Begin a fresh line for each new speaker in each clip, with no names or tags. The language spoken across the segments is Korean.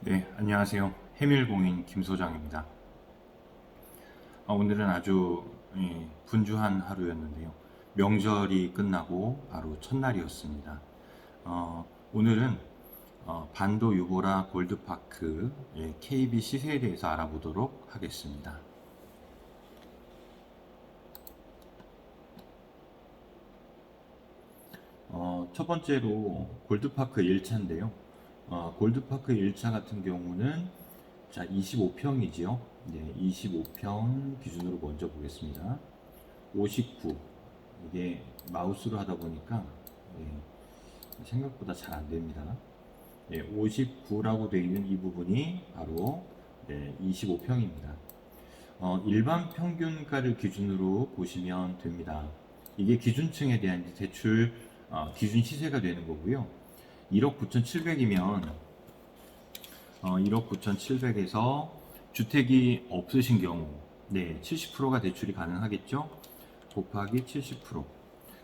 네, 안녕하세요. 해밀공인 김소장입니다. 오늘은 아주 분주한 하루였는데요. 명절이 끝나고 바로 첫날이었습니다. 오늘은 반도 유보라 골드파크 KB 시세에 대해서 알아보도록 하겠습니다. 첫 번째로 골드파크 1차인데요. 골드파크 1차 같은 경우는 자, 25평이지요. 네, 25평 기준으로 먼저 보겠습니다. 59. 이게 마우스로 하다 보니까 생각보다 잘 안 됩니다. 59라고 되어 있는 이 부분이 바로 25평입니다. 일반 평균가를 기준으로 보시면 됩니다. 이게 기준층에 대한 대출 기준 시세가 되는 거고요. 1억 9,700이면 1억 9,700에서 주택이 없으신 경우 70%가 대출이 가능하겠죠. 곱하기 70%.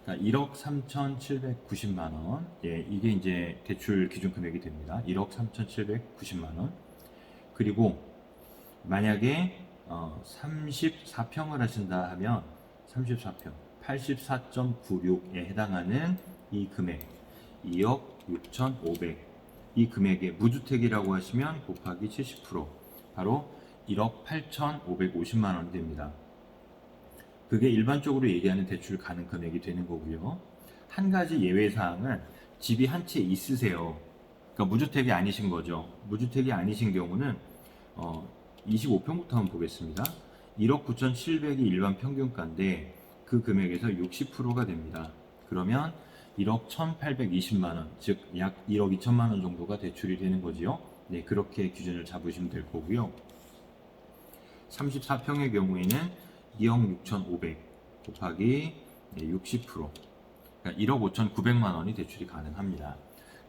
그러니까 1억 3,790만 원. 이게 이제 대출 기준 금액이 됩니다. 1억 3,790만 원. 그리고 만약에 34평을 하신다 하면 34평 84.96에 해당하는 이 금액 2억 6,500 이 금액의 무주택이라고 하시면 곱하기 70% 바로 1억 8,550만 원이 됩니다. 그게 일반적으로 얘기하는 대출 가능 금액이 되는 거고요. 한 가지 예외 사항은 집이 한 채 있으세요. 그러니까 무주택이 아니신 거죠. 무주택이 아니신 경우는 25평부터 한번 보겠습니다. 1억 9,700이 일반 평균가인데 그 금액에서 60%가 됩니다. 그러면 1억 1,820만원, 즉 약 1억 2천만원 정도가 대출이 되는 거지요. 네, 그렇게 기준을 잡으시면 될 거고요. 34평의 경우에는 2억 6,500 곱하기 60%, 그러니까 1억 5,900만원이 대출이 가능합니다.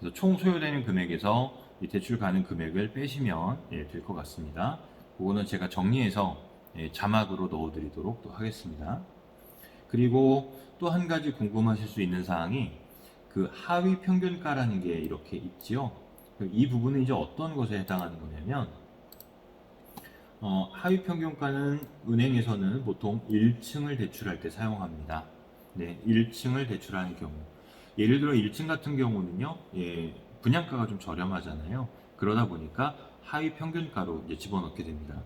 그래서 총 소요되는 금액에서 이 대출 가능 금액을 빼시면 될 것 같습니다. 그거는 제가 정리해서 자막으로 넣어드리도록 또 하겠습니다. 그리고 또 한 가지 궁금하실 수 있는 사항이 그 하위 평균가라는 게 이렇게 있지요. 이 부분은 이제 어떤 것에 해당하는 거냐면 하위 평균가는 은행에서는 보통 1층을 대출할 때 사용합니다. 네, 1층을 대출하는 경우. 예를 들어 1층 같은 경우는요, 분양가가 좀 저렴하잖아요. 그러다 보니까 하위 평균가로 이제 집어넣게 됩니다.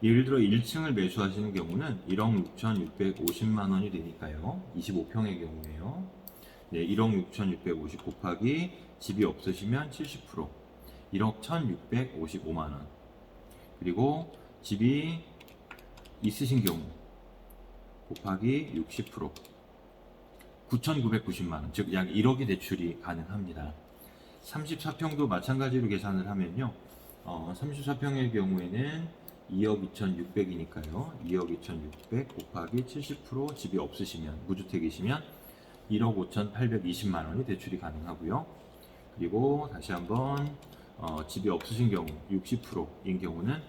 예를 들어 1층을 매수하시는 경우는 1억 6,650만 원이 되니까요. 25평의 경우에요. 네, 1억 6,650 곱하기 집이 없으시면 70%, 1억 1,655만 원. 그리고 집이 있으신 경우 곱하기 60%, 9,990만 원, 즉 약 1억의 대출이 가능합니다. 34평도 마찬가지로 계산을 하면요. 34평의 경우에는 2억 2,600이니까요. 2억 2,600 곱하기 70% 집이 없으시면 무주택이시면 1억 5,820만 원이 대출이 가능하고요. 그리고 다시 한번 집이 없으신 경우 60%인 경우는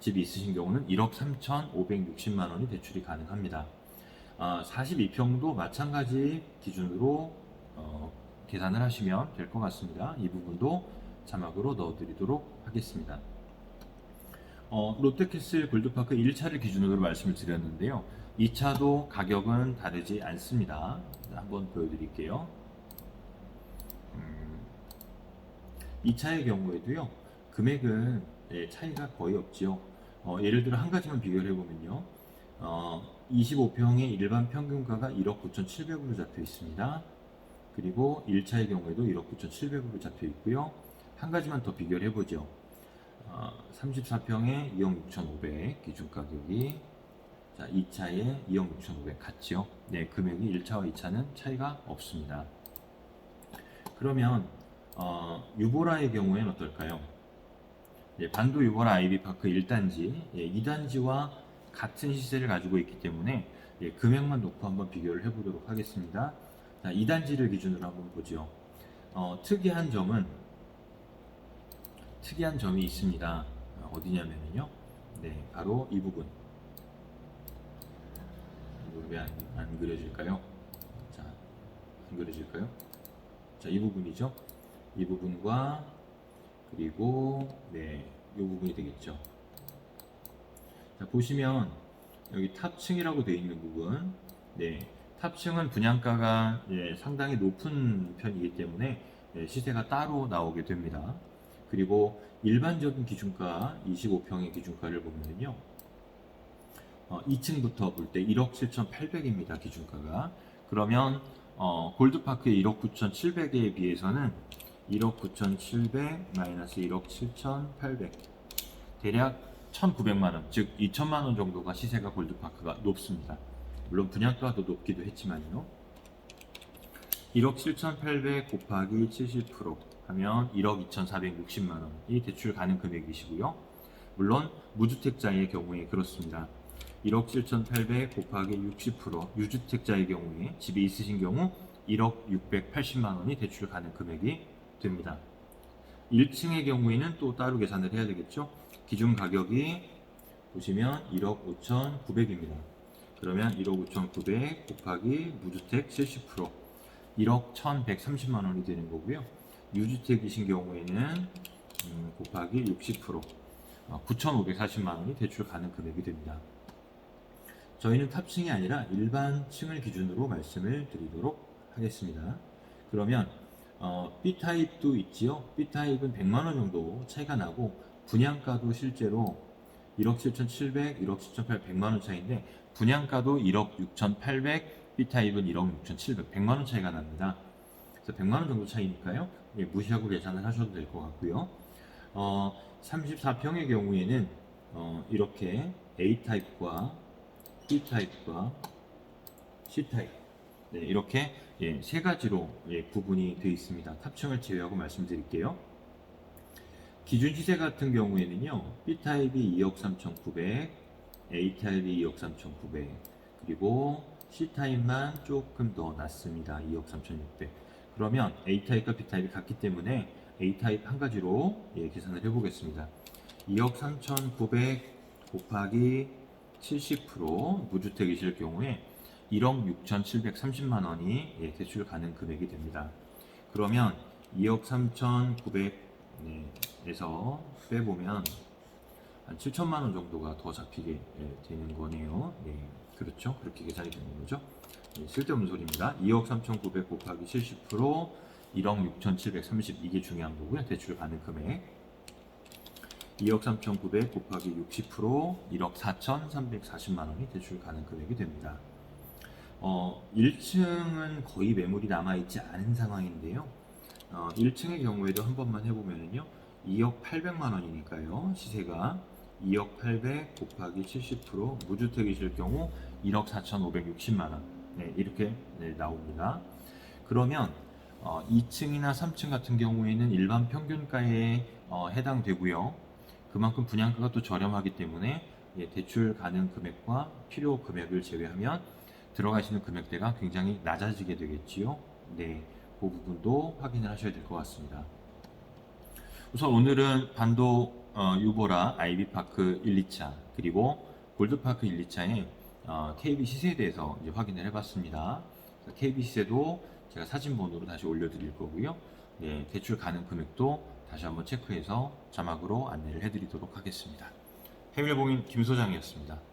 집이 있으신 경우는 1억 3,560만 원이 대출이 가능합니다. 42평도 마찬가지 기준으로 계산을 하시면 될 것 같습니다. 이 부분도 자막으로 넣어드리도록 하겠습니다. 롯데캐슬 골드파크 1차를 기준으로 말씀을 드렸는데요. 2차도 가격은 다르지 않습니다. 한번 보여드릴게요. 2차의 경우에도요. 금액은 차이가 거의 없지요. 예를 들어 한 가지만 비교를 해보면요. 25평의 일반 평균가가 1억 9,700으로 잡혀 있습니다. 그리고 1차의 경우에도 1억 9,700으로 잡혀 있고요. 한 가지만 더 비교를 해보죠. 34평에 2억 6,500 기준 가격이, 자 2차에 2억 6,500 같지요. 네, 금액이 1차와 2차는 차이가 없습니다. 그러면 유보라의 경우에는 어떨까요? 반도 유보라 아이비파크 1단지, 2단지와 같은 시세를 가지고 있기 때문에 금액만 놓고 한번 비교를 해보도록 하겠습니다. 자, 2단지를 기준으로 한번 보죠. 특이한 점이 있습니다. 어디냐면요. 네, 바로 이 부분. 이거 왜 안 그려질까요? 자, 안 그려질까요? 자, 이 부분이죠. 이 부분과 그리고 이 부분이 되겠죠. 자, 보시면 여기 탑층이라고 되어 있는 부분, 탑층은 분양가가 상당히 높은 편이기 때문에 시세가 따로 나오게 됩니다. 그리고 일반적인 기준가 25평의 기준가를 보면요, 2층부터 볼 때 1억 7,800입니다. 기준가가. 그러면 골드파크의 1억 9,700에 비해서는 1억 9,700 마이너스 1억 7,800 대략 1,900만원, 즉 2천만원 정도가 시세가 골드파크가 높습니다. 물론 분양가가 더 높기도 했지만요. 1억 7,800 곱하기 70% 하면 1억 2,460만원이 대출 가능 금액이시고요. 물론 무주택자의 경우에 그렇습니다. 1억 7,800 곱하기 60% 유주택자의 경우에 집이 있으신 경우 1억 680만원이 대출 가능 금액이 됩니다. 1층의 경우에는 또 따로 계산을 해야 되겠죠. 기준 가격이 보시면 1억 5,900입니다. 그러면 1억 5,900 곱하기 무주택 70% 1억 1,130만원이 되는 거고요. 유주택이신 경우에는 곱하기 60% 9,540만원이 대출 가능 금액이 됩니다. 저희는 탑층이 아니라 일반 층을 기준으로 말씀을 드리도록 하겠습니다. 그러면 B타입도 있지요. B타입은 100만원 정도 차이가 나고 분양가도 실제로 1억 7,700, 1억 7,800, 100만원 차이인데 분양가도 1억 6,800, B타입은 1억 6,700, 100만원 차이가 납니다. 그래서 100만원 정도 차이니까요. 무시하고 계산을 하셔도 될 것 같고요. 34평의 경우에는 이렇게 A타입과 B타입과 C타입 이렇게 세 가지로 구분이 되어 있습니다. 탑층을 제외하고 말씀드릴게요. 기준 시세 같은 경우에는요, B타입이 2억 3,900, A타입이 2억 3,900, 그리고 C타입만 조금 더 낮습니다. 2억 3,600. 그러면 A타입과 B타입이 같기 때문에 A타입 한 가지로 계산을 해보겠습니다. 2억 3,900 곱하기 70% 무주택이실 경우에 1억 6,730만원이 대출 가능 금액이 됩니다. 그러면 2억 3,900에서 빼보면 한 7천만원 정도가 더 잡히게 되는 거네요. 그렇죠. 그렇게 계산이 되는 거죠. 쓸데없는 소리입니다. 2억 3,900 곱하기 70% 1억 6,730 이게 중요한 거고요. 대출 가능 금액 2억 3,900 곱하기 60% 1억 4,340만원이 대출 가능 금액이 됩니다. 1층은 거의 매물이 남아있지 않은 상황인데요. 1층의 경우에도 한 번만 해보면요. 2억 800만원이니까요. 시세가 2억 800 곱하기 70% 무주택이실 경우 1억 4,560만원 이렇게 나옵니다. 그러면 2층이나 3층 같은 경우에는 일반 평균가에 해당되고요. 그만큼 분양가가 또 저렴하기 때문에 대출 가능 금액과 필요 금액을 제외하면 들어가시는 금액대가 굉장히 낮아지게 되겠지요. 그 부분도 확인을 하셔야 될 것 같습니다. 우선 오늘은 반도 유보라 아이비파크 1, 2차 그리고 골드파크 1, 2차의 KB 시세에 대해서 이제 확인을 해봤습니다. KB 시세도 제가 사진본으로 다시 올려드릴 거고요. 대출 가능 금액도 다시 한번 체크해서 자막으로 안내를 해드리도록 하겠습니다. 해밀봉인 김소장이었습니다.